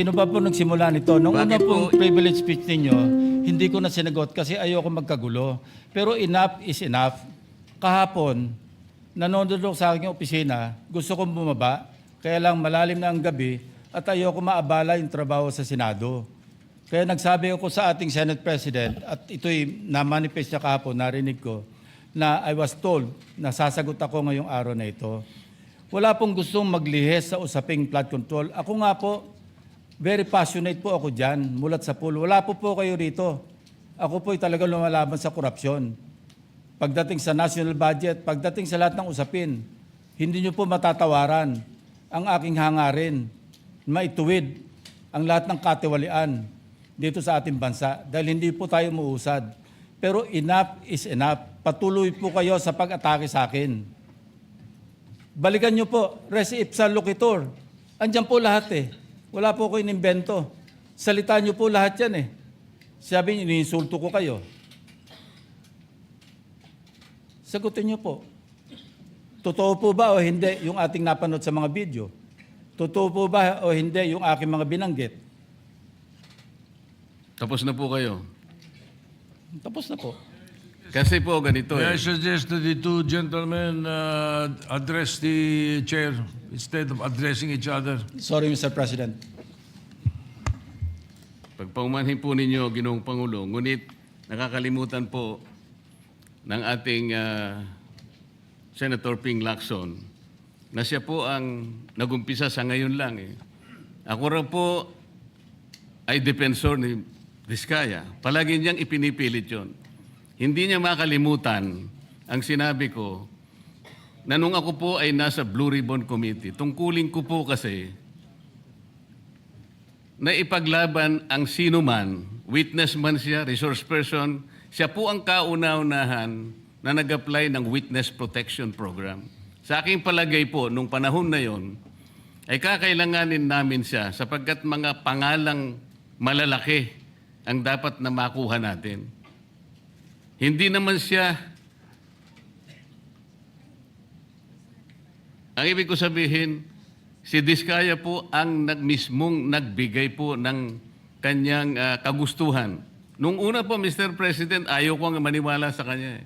Sino ba po nagsimula nito? Nung una Bakit pong po- privilege speech ninyo, hindi ko na sinagot kasi ayoko magkagulo. Pero enough is enough. Kahapon, nanonood ako sa aking opisina, gusto kong bumaba, kaya lang malalim na ang gabi at ayoko maabala yung trabaho sa Senado. Kaya nagsabi ako sa ating Senate President at ito'y na-manifest niya kahapon, narinig ko, na I was told na sasagot ako ngayong araw na ito. Wala pong gustong maglihis sa usaping flood control. Ako nga po, very passionate po ako dyan, mulat sa pool. Wala po kayo rito. Ako po'y talaga lumalaban sa korupsyon. Pagdating sa national budget, pagdating sa lahat ng usapin, hindi nyo po matatawaran ang aking hangarin, maituwid ang lahat ng katiwalian dito sa ating bansa dahil hindi po tayo muusad. Pero enough is enough. Patuloy po kayo sa pag-atake sa akin. Balikan nyo po, res ipsa loquitur. Andyan po lahat eh. Wala po ko inimbento. Salita nyo po lahat yan eh. Sabi nyo, iniinsulto ko kayo. Sagutin nyo po. Totoo po ba o hindi yung ating napanood sa mga video? Totoo po ba o hindi yung aking mga binanggit? Tapos na po kayo. Tapos na po. Kasi po ganito May I eh. suggest that the two gentlemen address the chair instead of addressing each other? Sorry, Mr. President. Pagpaumanhin po ninyo, Ginoong Pangulo, ngunit nakakalimutan po ng ating Senator Ping Lacson na siya po ang nagumpisa sa ngayon lang eh. Ako raw po ay defensor ni Vizcaya. Palagi niyang ipinipilit yon. Hindi niya makalimutan ang sinabi ko na nung ako po ay nasa Blue Ribbon Committee, tungkulin ko po kasi na ipaglaban ang sino man, witness man siya, resource person, siya po ang kauna-unahan na nag-apply ng Witness Protection Program. Sa aking palagay po, nung panahon na yon, ay kakailanganin namin siya sapagkat mga pangalang malalaki ang dapat na makuha natin. Hindi naman siya, ang ibig ko sabihin, si Vizcaya po ang mismong nagbigay po ng kanyang kagustuhan. Nung una po, Mr. President, ayaw ko nga maniwala sa kanya.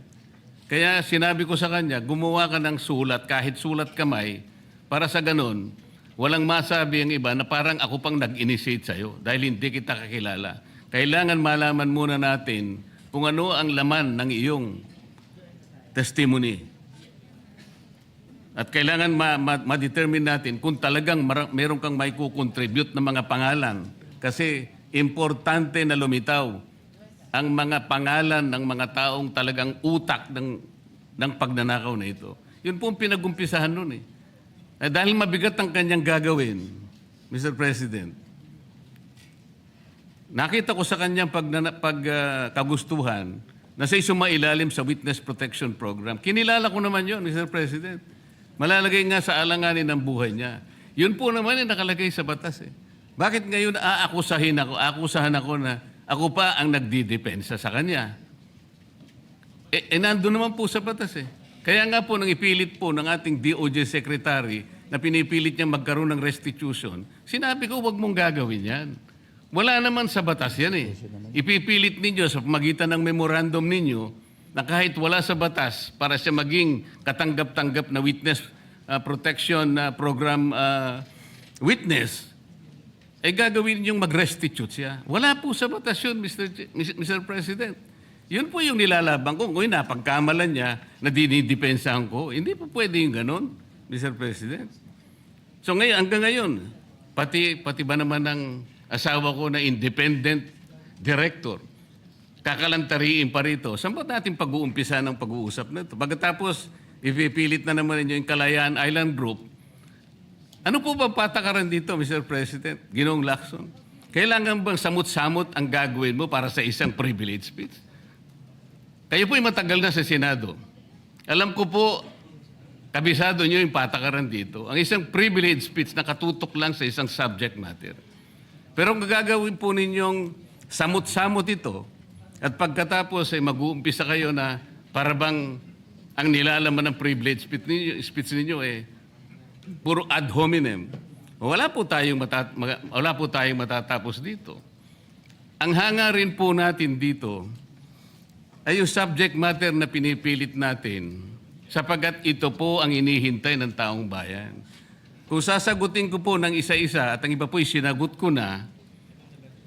Kaya sinabi ko sa kanya, gumawa ka ng sulat, kahit sulat kamay, para sa ganon, walang masabi ang iba na parang ako pang nag-initiate sa'yo dahil hindi kita kakilala. Kailangan malaman muna natin kung ano ang laman ng iyong testimony. At kailangan ma-determine natin kung talagang meron kang may kukontribute na mga pangalan. Kasi importante na lumitaw ang mga pangalan ng mga taong talagang utak ng pagnanakaw na ito. Yun po ang pinag-umpisahan nun eh. Dahil mabigat ang kanyang gagawin, Mr. President, nakita ko sa kanyang kagustuhan na siya'y sumailalim sa Witness Protection Program. Kinilala ko naman yun, Mr. President. Malalagay nga sa alanganin ng buhay niya. Yun po naman ay nakalagay sa batas eh. Bakit ngayon akusahan ako na ako pa ang nagdidepensa sa kanya? Nandun naman po sa batas eh. Kaya nga po nang ipilit po ng ating DOJ Secretary na pinipilit niya magkaroon ng restitution, sinabi ko huwag mong gagawin yan. Wala naman sa batas yan eh. Ipipilit ninyo sa pamagitan ng memorandum ninyo na kahit wala sa batas para siya maging katanggap-tanggap na witness protection program witness, ay gagawin ninyong mag-restitute siya. Wala po sa batas yun, Mr. President. Yun po yung nilalaban ko. Kung napagkamalan niya na dinidepensahan ko, hindi po pwede yung ganon, Mr. President. So ngayon, hanggang ngayon, pati ba naman ng asawa ko na independent director, kakalantariin pa rito. Saan ba natin pag-uumpisa ng pag-uusap na ito? Pagkatapos, ipipilit na naman ninyo yung Kalayaan Island Group. Ano po ba patakaran dito, Mr. President? Ginoong Lacson? Kailangan bang samot-samot ang gagawin mo para sa isang privilege speech? Kayo po'y matagal na sa Senado. Alam ko po, kabisado nyo yung patakaran dito. Ang isang privilege speech na katutok lang sa isang subject matter. Pero kung gagawin po ninyong samot-samot ito, at pagkatapos ay mag-uumpisa kayo na parabang ang nilalaman ng privilege speech ninyo puro ad hominem, Wala po tayong matatapos dito. Ang hangarin po natin dito ay yung subject matter na pinipilit natin sapagkat ito po ang inihintay ng taong bayan. Kung sasagutin ko po ng isa-isa at ang iba po'y sinagot ko na,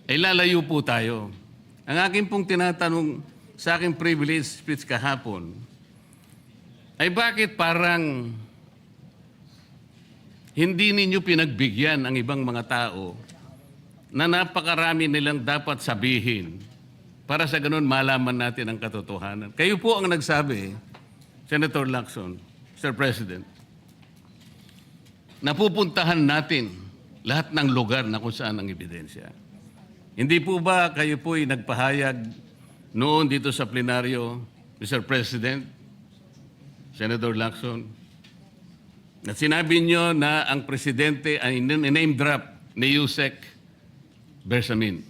ay lalayo po tayo. Ang akin pong tinatanong sa aking privilege speech kahapon ay bakit parang hindi ninyo pinagbigyan ang ibang mga tao na napakarami nilang dapat sabihin para sa ganun malaman natin ang katotohanan. Kayo po ang nagsabi, Senator Lacson, Mr. President, napupuntahan natin lahat ng lugar na kung saan ang ebidensya. Hindi po ba kayo po'y nagpahayag noon dito sa plenaryo, Mr. President, Senator Lacson, at sinabi nyo na ang presidente ay name drop ni Yusek Bersamin.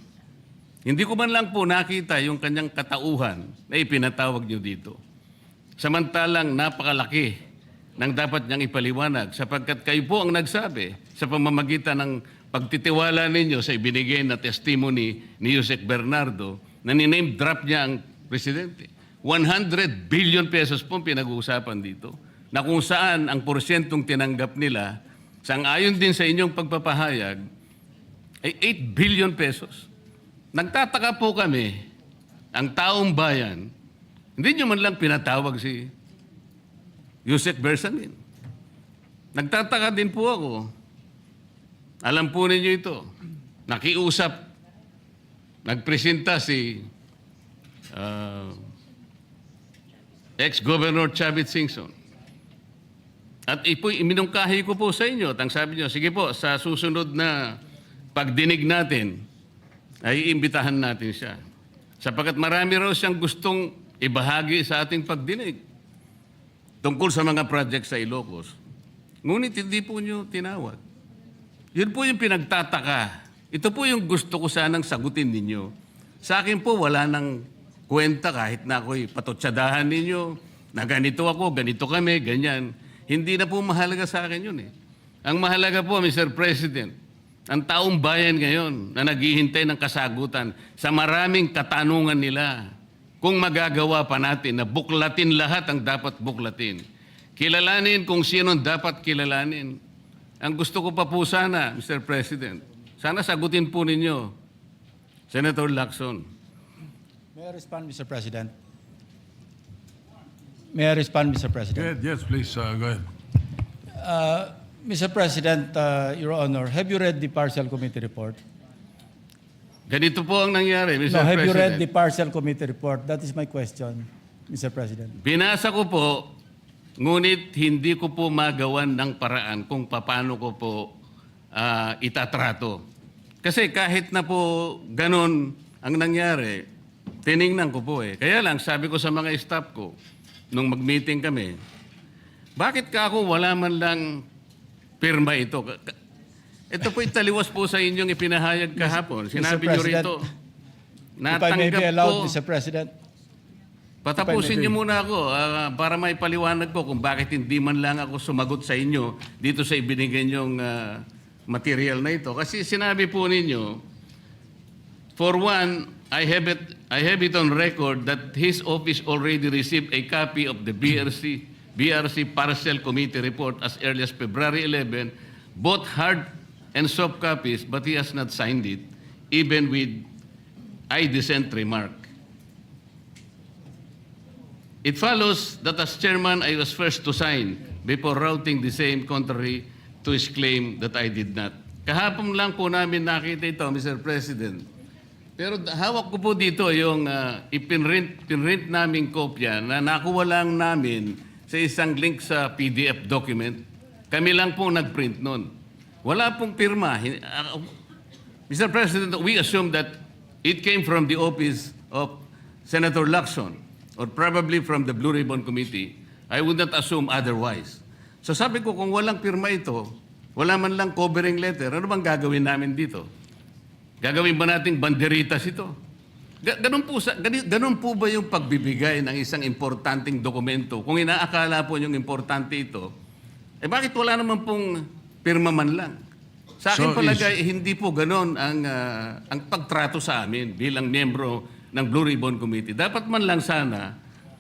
Hindi ko man lang po nakita yung kanyang katauhan na ipinatawag nyo dito. Samantalang napakalaki ng dapat niyang ipaliwanag sapagkat kayo po ang nagsabi sa pamamagitan ng pagtitiwala ninyo sa ibinigay na testimony ni Yusek Bernardo na niname drop niya ang presidente. 100 billion pesos po pinag-uusapan dito na kung saan ang porsyentong tinanggap nila sang-ayon din sa inyong pagpapahayag ay 8 billion pesos. Nagtataka po kami, ang taong bayan, hindi nyo man lang pinatawag si Yusek Bersamin. Nagtataka din po ako. Alam po ninyo ito. Nakiusap, nagpresenta si ex-Governor Chavit Singson. At iminungkahi ko po sa inyo at ang sabi nyo, sige po, sa susunod na pagdinig natin, ay iimbitahan natin siya. Sapagkat marami raw siyang gustong ibahagi sa ating pagdinig tungkol sa mga project sa Ilocos. Ngunit hindi po nyo tinawag. Yun po yung pinagtataka. Ito po yung gusto ko sanang sagutin ninyo. Sa akin po, wala nang kwenta kahit na ako'y patutsadahan ninyo, na ganito ako, ganito kami, ganyan. Hindi na po mahalaga sa akin yun eh. Ang mahalaga po, Mr. President, ang taong bayan ngayon na naghihintay ng kasagutan sa maraming katanungan nila kung magagawa pa natin na buklatin lahat ang dapat buklatin. Kilalanin kung sino dapat kilalanin. Ang gusto ko pa po sana, Mr. President, sana sagutin po ninyo, Senator Lacson. May I respond, Mr. President? May I respond, Mr. President? Yes, please, go ahead. Mr. President, Your Honor, have you read the partial committee report? Ganito po ang nangyari, Mr. No, have President. you read the partial committee report? That is my question, Mr. President. Binasa ko po, ngunit hindi ko po magawan ng paraan kung paano ko po itatrato. Kasi kahit na po ganun ang nangyari, tiningnan ko po eh. Kaya lang, sabi ko sa mga staff ko, nung mag-meeting kami, bakit ka ako wala man lang pirma ito? Ito po italiwas po sa inyong ipinahayag kahapon. Sinabi niyo rito, If I may be natanggap allowed, ko. Mr. President. Patapusin niyo muna ako para may paliwanag ko kung bakit hindi man lang ako sumagot sa inyo dito sa ibinigay niyong material na ito. Kasi sinabi po ninyo, for one, I have it on record that his office already received a copy of the BRC Partial Committee report as early as February 11, both hard and soft copies, but he has not signed it, even with I dissent remark. It follows that as chairman, I was first to sign before routing the same contrary to his claim that I did not. Kahapon lang po namin nakita ito, Mr. President. Pero hawak ko po dito yung ipinrint naming kopya na nakuha lang namin sa isang link sa PDF document. Kami lang po nag-print nun. Wala pong pirma. Mr. President, we assume that it came from the office of Senator Lacson or probably from the Blue Ribbon Committee. I would not assume otherwise. So sabi ko, kung walang pirma ito, wala man lang covering letter, ano bang gagawin namin dito? Gagawin ba nating banderitas ito? Ganun po ba yung pagbibigay ng isang importanteng dokumento? Kung inaakala po yung importante ito, bakit wala naman pong pirma man lang? Sa akin So palagay, hindi po ganon ang pagtrato sa amin bilang miyembro ng Blue Ribbon Committee. Dapat man lang sana,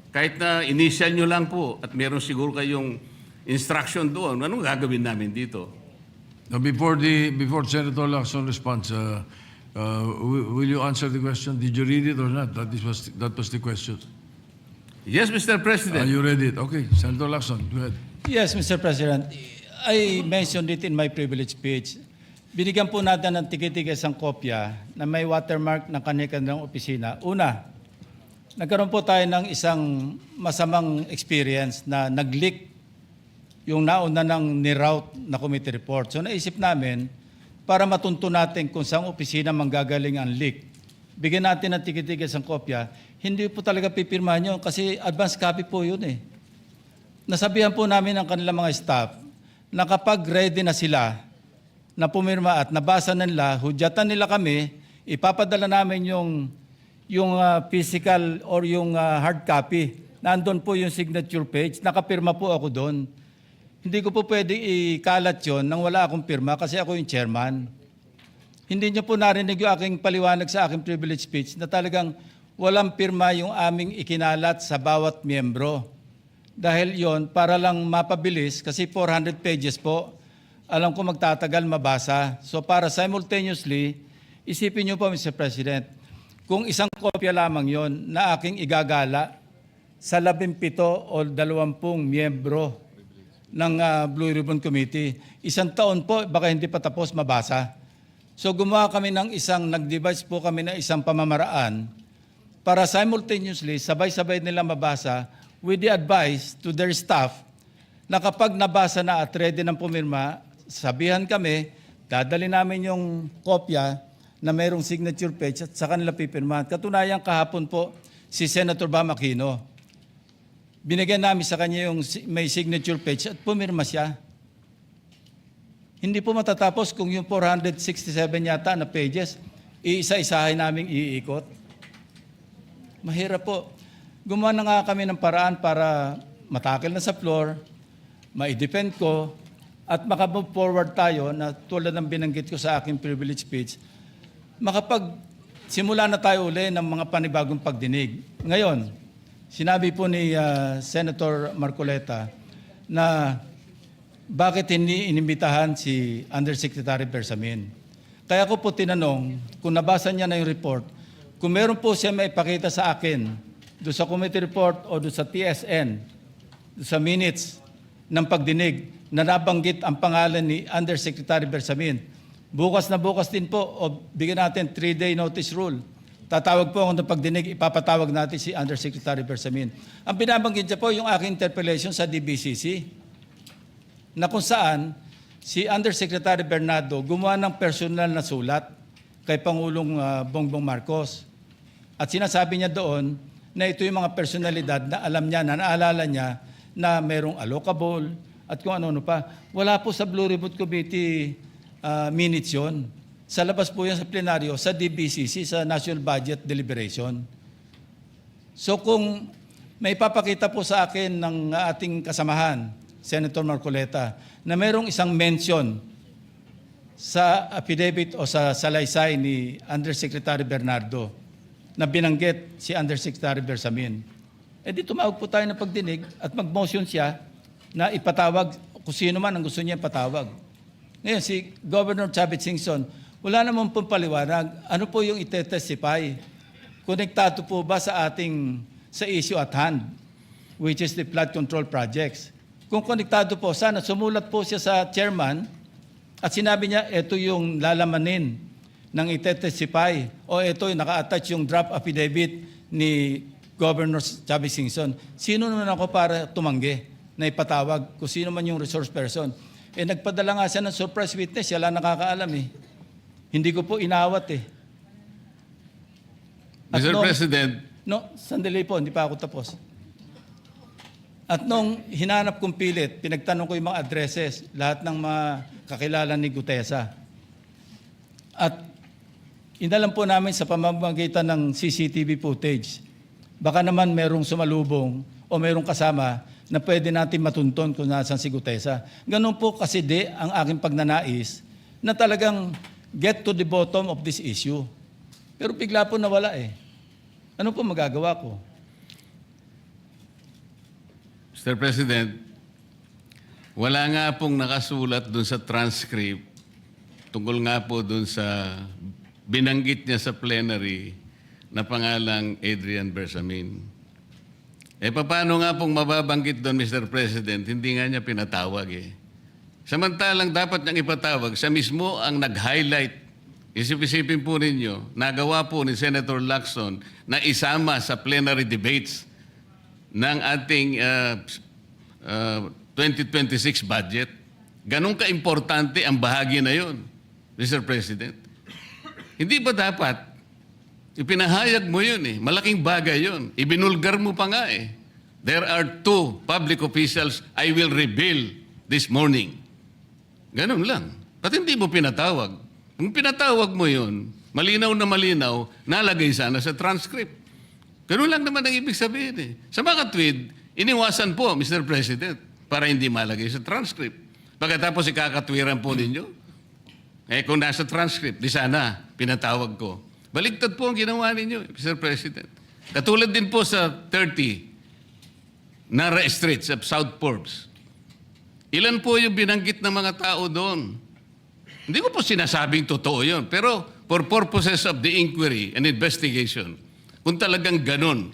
kahit na initial nyo lang po at meron siguro kayong instruction doon, anong gagawin namin dito? Now, before Senator Lacson responds, will you answer the question? Did you read it or not? That was the question. Yes, Mr. President. You read it? Okay, Senator Lacson, go ahead. Yes, Mr. President. I mentioned it in my privilege speech. Binigyan po natin ng tikitikis ang kopya na may watermark ng kanya-kanyang opisina. Una, nagkaroon po tayo ng isang masamang experience na nag-leak yung nauna ng ni-route na committee report. So naisip namin, para matunto natin kung saan opisina manggagaling ang leak, bigyan natin ng tikitikis ang kopya. Hindi po talaga pipirmahan yun kasi advance copy po yun eh. Nasabihan po namin ang kanilang mga staff na kapag ready na sila na pumirma at nabasa na nila, hudyatan nila kami, ipapadala namin yung physical or yung hard copy. Nandun po yung signature page, nakapirma po ako doon. Hindi ko po pwede ikalat yun nang wala akong pirma kasi ako yung chairman. Hindi niyo po narinig yung aking paliwanag sa aking privilege speech na talagang walang pirma yung aming ikinalat sa bawat miyembro. Dahil yon para lang mapabilis kasi 400 pages po. Alam ko magtatagal mabasa. So para simultaneously, isipin niyo po Mr. President, kung isang kopya lamang yon na aking igagala sa 17 o 20 miyembro ng Blue Ribbon Committee, isang taon po, baka hindi pa tapos mabasa. So gumawa kami ng nag-devise po kami ng isang pamamaraan para simultaneously, sabay-sabay nila mabasa with the advice to their staff na kapag nabasa na at ready ng pumirma, sabihan kami, dadali namin yung kopya na mayroong signature page at sa kanila pipirmahan. Katunayan kahapon po si Senator Bam Aquino. Binigyan namin sa kanya yung may signature page at pumirma siya. Hindi po matatapos kung yung 467 yata na pages, iisa-isahin namin iikot. Mahirap po. Gumawa na nga kami ng paraan para matakil na sa floor, ma-defend ko, at makamove forward tayo na tulad ng binanggit ko sa aking privilege speech, simula na tayo uli ng mga panibagong pagdinig. Ngayon, sinabi po ni Senator Marcoleta na bakit hindi inimbitahan si Undersecretary Bersamin. Kaya ko po tinanong, kung nabasa niya na yung report, kung meron po siya may ipakita sa akin doon sa committee report o doon sa TSN, doon sa minutes ng pagdinig, na nabanggit ang pangalan ni Undersecretary Bersamin. Bukas na bukas din po, o bigyan natin 3-day notice rule. Tatawag po ako ng pagdinig, ipapatawag natin si Undersecretary Bersamin. Ang binabanggit niya po yung aking interpellation sa DBCC, na kung saan si Undersecretary Bernardo gumawa ng personal na sulat kay Pangulong Bongbong Marcos. At sinasabi niya doon na ito yung mga personalidad na alam niya, na naalala niya na merong allocable, at kung ano-ano pa. Wala po sa Blue Ribbon Committee minutes yun. Sa labas po yan sa plenaryo, sa DBCC, sa National Budget Deliberation. So kung may papakita po sa akin ng ating kasamahan, Senator Marcoleta, na mayroong isang mention sa affidavit o sa salaysay ni Undersecretary Bernardo na binanggit si Undersecretary Bersamin, di tumawag po tayo ng pagdinig at mag-motion siya na ipatawag kung sino man ang gusto niya ipatawag. Ngayon, si Governor Chavit Singson, wala naman pong paliwanag. Ano po yung itetestify? Konektado po ba sa issue at hand, which is the flood control projects? Kung konektado po, sana sumulat po siya sa chairman at sinabi niya, ito yung lalamanin ng itetestify o ito yung naka-attach yung draft affidavit ni Governor Chavit Singson. Sino naman ako para tumanggi na ipatawag kung sino man yung resource person? Nagpadala nga siya ng surprise witness, siya lang nakakaalam eh. Hindi ko po inawat eh. At Mr. President. Sandali po, hindi pa ako tapos. At nung hinanap kong pilit, pinagtanong ko yung mga addresses, lahat ng mga kakilala ni Gutesa. At inalam po namin sa pamamagitan ng CCTV footage, baka naman merong sumalubong o merong kasama na pwede natin matunton kung nasan si Gutesa. Ganun po kasi ang aking pagnanais na talagang get to the bottom of this issue. Pero bigla po nawala eh. Ano po magagawa ko? Mr. President, wala nga pong nakasulat dun sa transcript tungkol nga po dun sa binanggit niya sa plenary na pangalang Adrian Bersamin. Paano nga pong mababanggit doon, Mr. President? Hindi nga niya pinatawag eh. Samantalang dapat niyang ipatawag, siya mismo ang nag-highlight. Isip-isipin po ninyo, nagawa po ni Senator Lacson na isama sa plenary debates ng ating 2026 budget. Ganun ka-importante ang bahagi na yon, Mr. President. Hindi ba dapat ipinahayag mo yun eh. Malaking bagay yun. Ibinulgar mo pa nga eh. There are 2 public officials I will reveal this morning. Ganun lang. Ba't hindi mo pinatawag? Kung pinatawag mo yun, malinaw na malinaw, nalagay sana sa transcript. Ganun lang naman ang ibig sabihin eh. Sa mga tweet, iniwasan po, Mr. President, para hindi malagay sa transcript. Pagkatapos ikakatwiran po ninyo, kung nasa transcript, di sana pinatawag ko. Baligtad po ang ginawa ninyo, Mr. President. Katulad din po sa 30 Nara Street sa South Forbes. Ilan po yung binanggit ng mga tao doon? Hindi ko po sinasabing totoo yun, pero for purposes of the inquiry and investigation, kung talagang ganun,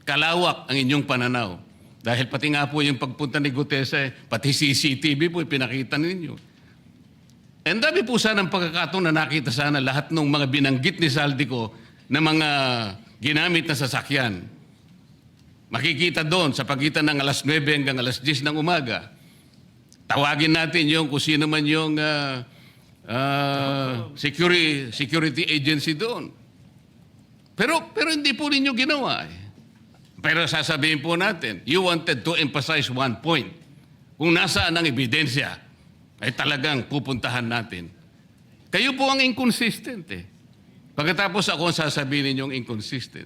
kalawak ang inyong pananaw. Dahil pati nga po yung pagpunta ni Gutese, pati CCTV po ipinakita ninyo. And dami po sana ang pagkakataon na nakita sana lahat ng mga binanggit ni Saldico na mga ginamit na sasakyan. Makikita doon sa pagitan ng alas 9 hanggang alas 10 ng umaga. Tawagin natin yung kung sino man yung security agency doon. Pero hindi po ninyo ginawa eh. Pero sasabihin po natin, you wanted to emphasize one point. Kung nasaan ang ebidensya, ay talagang pupuntahan natin. Kayo po ang inconsistent eh. Pagkatapos ako ang sasabihin ninyong inconsistent.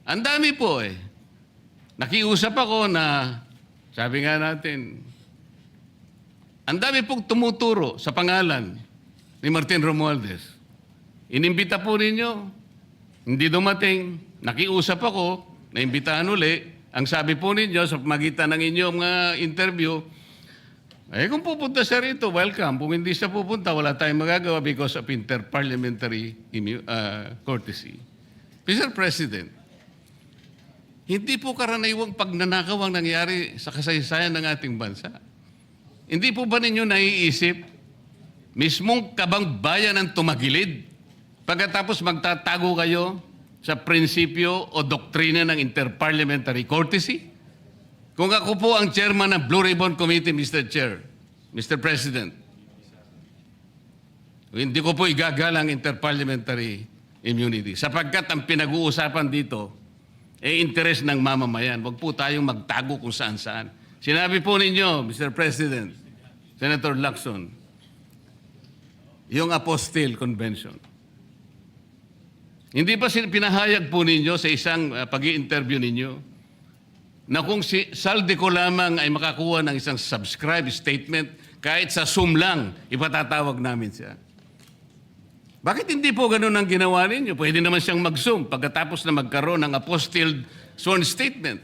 Ang dami po eh. Nakiusap ako na, sabi nga natin, ang dami pong tumuturo sa pangalan ni Martin Romualdez. Inimbita po ninyo, hindi dumating, nakiusap ako, naimbitahan uli. Ang sabi po ninyo sa magitan ng inyong interview, kung pupunta siya rito, welcome. Kung hindi siya pupunta, wala tayong magagawa because of interparliamentary courtesy. Mr. President, hindi po karaniwang pagnanakaw ang nangyari sa kasaysayan ng ating bansa. Hindi po ba ninyo naiisip, mismong kabang bayan ang tumagilid, pagkatapos magtatago kayo sa prinsipyo o doktrina ng interparliamentary courtesy? Kung ako po ang chairman ng Blue Ribbon Committee, Mr. Chair, Mr. President, hindi ko po igagalang interparliamentary immunity sapagkat ang pinag-uusapan dito ay interes ng mamamayan. Huwag po tayong magtago kung saan-saan. Sinabi po ninyo, Mr. President, Senator Lacson, yung Apostille Convention. Hindi ba pinahayag po ninyo sa isang pag-i-interview ninyo na kung si Saldico lamang ay makakuha ng isang subscribe statement, kahit sa Zoom lang, ipatatawag namin siya. Bakit hindi po ganun ang ginawa ninyo? Pwede naman siyang mag-Zoom pagkatapos na magkaroon ng apostilled sworn statement.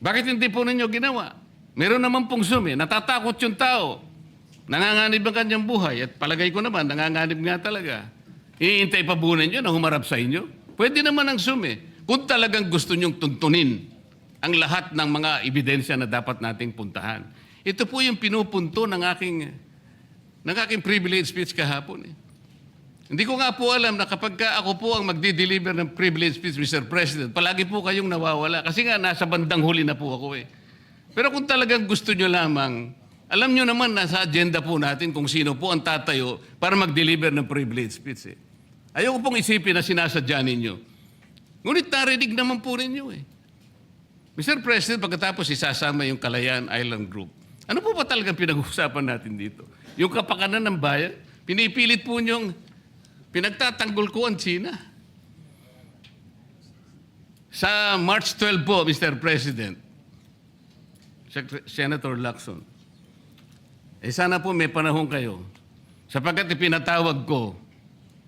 Bakit hindi po ninyo ginawa? Meron naman pong Zoom eh. Natatakot yung tao. Nanganganib ang kanyang buhay. At palagay ko naman, nanganganib nga talaga. Iintay pa po ninyo na humarap sa inyo? Pwede naman ang Zoom eh. Kung talagang gusto nyong tuntunin ang lahat ng mga ebidensya na dapat nating puntahan. Ito po yung pinupunto ng aking privilege speech kahapon. Hindi ko nga po alam na kapag ako po ang magdi-deliver ng privilege speech, Mr. President, palagi po kayong nawawala. Kasi nga, nasa bandang huli na po ako eh. Pero kung talagang gusto nyo lamang, alam nyo naman nasa agenda po natin kung sino po ang tatayo para mag-deliver ng privilege speech eh. Ayoko pong isipin na sinasadya ninyo. Ngunit narinig naman po ninyo eh. Mr. President, pagkatapos isasama yung Kalayaan Island Group, ano po ba talagang pinag-uusapan natin dito? Yung kapakanan ng bayan, pinipilit po niyong pinagtatanggol ko ang China. Sa March 12 po, Mr. President, Senator Lacson, sana po may panahon kayo sapagkat ipinatawag ko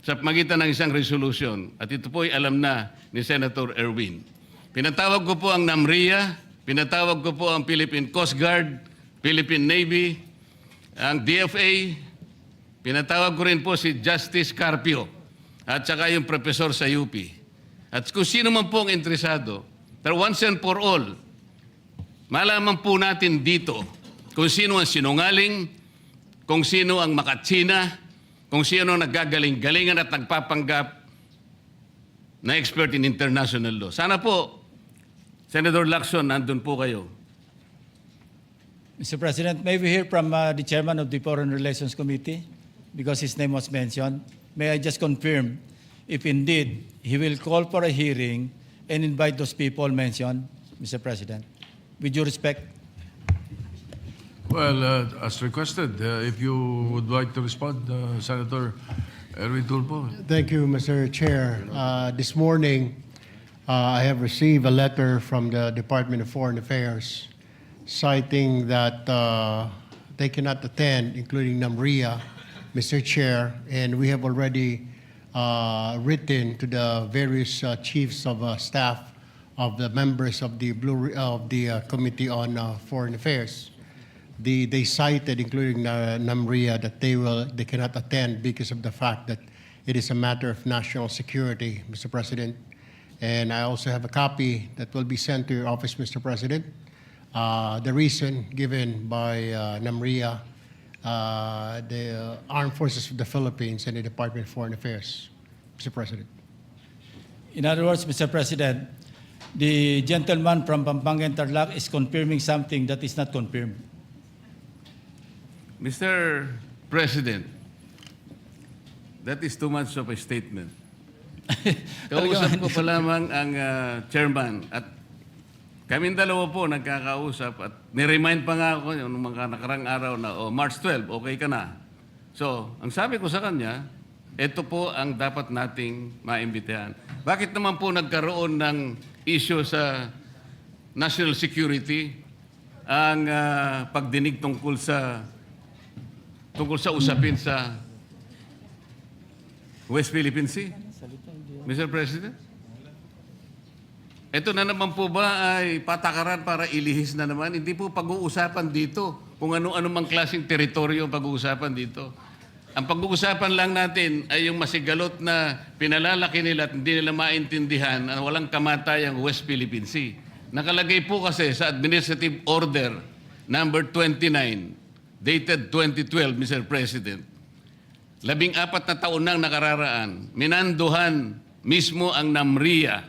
sa magitan ng isang resolution, at ito po ay alam na ni Senator Erwin. Pinatawag ko po ang NAMRIA, pinatawag ko po ang Philippine Coast Guard, Philippine Navy, ang DFA, pinatawag ko rin po si Justice Carpio at saka yung professor sa UP. At kung sino man po ang interesado, pero once and for all, malaman po natin dito kung sino ang sinungaling, kung sino ang makatsina, kung sino ang naggagaling-galingan at nagpapanggap na expert in international law. Sana po, Senator Lacson, nandun po kayo. Mr. President, may we hear from the chairman of the Foreign Relations Committee because his name was mentioned. May I just confirm if indeed he will call for a hearing and invite those people mentioned, Mr. President, with due respect? Well, as requested, if you would like to respond, Senator Erwin Tulfo. Thank you, Mr. Chair. This morning, I have received a letter from the Department of Foreign Affairs citing that they cannot attend, including NAMRIA, Mr. Chair, and we have already written to the various chiefs of staff of the members of the Committee on Foreign Affairs. They cited, including NAMRIA, that they cannot attend because of the fact that it is a matter of national security, Mr. President. And I also have a copy that will be sent to your office, Mr. President. The reason given by NAMRIA, the Armed Forces of the Philippines, and the Department of Foreign Affairs, Mr. President. In other words, Mr. President, the gentleman from Pampanga and Tarlac is confirming something that is not confirmed. Mr. President, that is too much of a statement. Kausap ko pa lamang ang chairman at kaming dalawa po nagkakausap at niremind pa nga ako yung mga nakarang araw na March 12, okay ka na. So, ang sabi ko sa kanya, ito po ang dapat nating maimbitahan. Bakit naman po nagkaroon ng issue sa national security ang pagdinig tungkol sa usapin sa West Philippine Sea? Mr. President? Ito na naman po ba ay patakaran para ilihis na naman? Hindi po pag-uusapan dito kung ano-ano mang klaseng teritoryo pag-uusapan dito. Ang pag-uusapan lang natin ay yung masigalot na pinalalaki nila at hindi nila maintindihan na walang kamatay ang West Philippine Sea. Nakalagay po kasi sa Administrative Order number 29, dated 2012, Mr. President. 14 na taon nang nakararaan, minanduhan mismo ang NAMRIA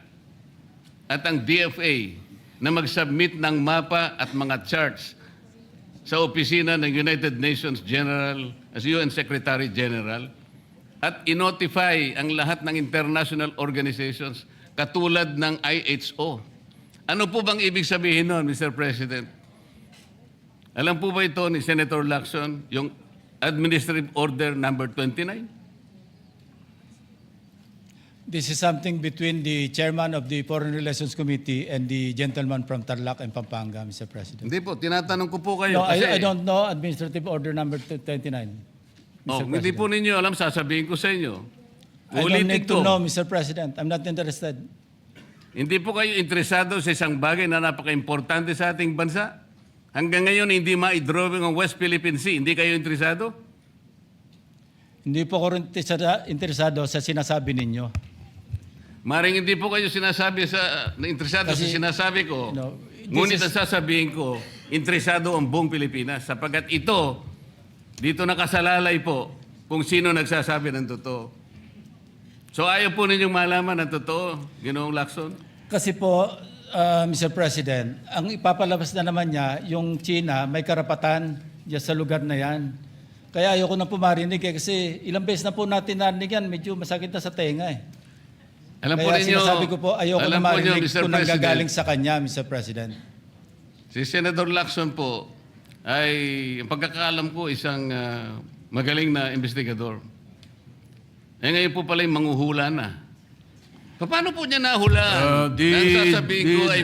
at ang DFA na mag-submit ng mapa at mga charts sa opisina ng United Nations General, as UN Secretary General, at inotify ang lahat ng international organizations katulad ng IHO. Ano po bang ibig sabihin nun, Mr. President? Alam po ba ito ni Senator Lacson, yung Administrative Order number 29? This is something between the chairman of the Foreign Relations Committee and the gentleman from Tarlac and Pampanga, Mr. President. Hindi po, tinatanong ko po kayo. No, kasi, I don't know Administrative Order number 29. Mr. hindi po ninyo alam, sasabihin ko sa inyo. I don't Ulitin need to ko. know, Mr. President. I'm not interested. Hindi po kayo interesado sa isang bagay na napaka-importante sa ating bansa? Hanggang ngayon, hindi ma-drawing ang West Philippine Sea. Hindi kayo interesado? Hindi po ako rin interesado sa sinasabi ninyo. Maring hindi po kayo sinasabi interesado Kasi, sa sinasabi ko. no, Ngunit this ang sasabihin ko, interesado ang buong Pilipinas. Sapagkat ito, dito nakasalalay po kung sino nagsasabi ng totoo. So ayaw po ninyong malaman ng totoo, Ginoong Lacson? Kasi po, Mr. President, ang ipapalabas na naman niya, yung China, may karapatan dyan sa lugar na yan. Kaya ayoko na po marinig kasi ilang beses na po natin narinig yan, medyo masakit na sa tenga eh. Alam po Kaya ninyo, sinasabi ko po, ayoko na alam po ninyo, marinig Mr. kung President, nanggagaling sa kanya, Mr. President. si Senator Lacson po ay, ang pagkakaalam ko, isang magaling na investigador. Eh ngayon po pala yung manghuhula na. Paano po niya nahula? Ang sasabihin ko ay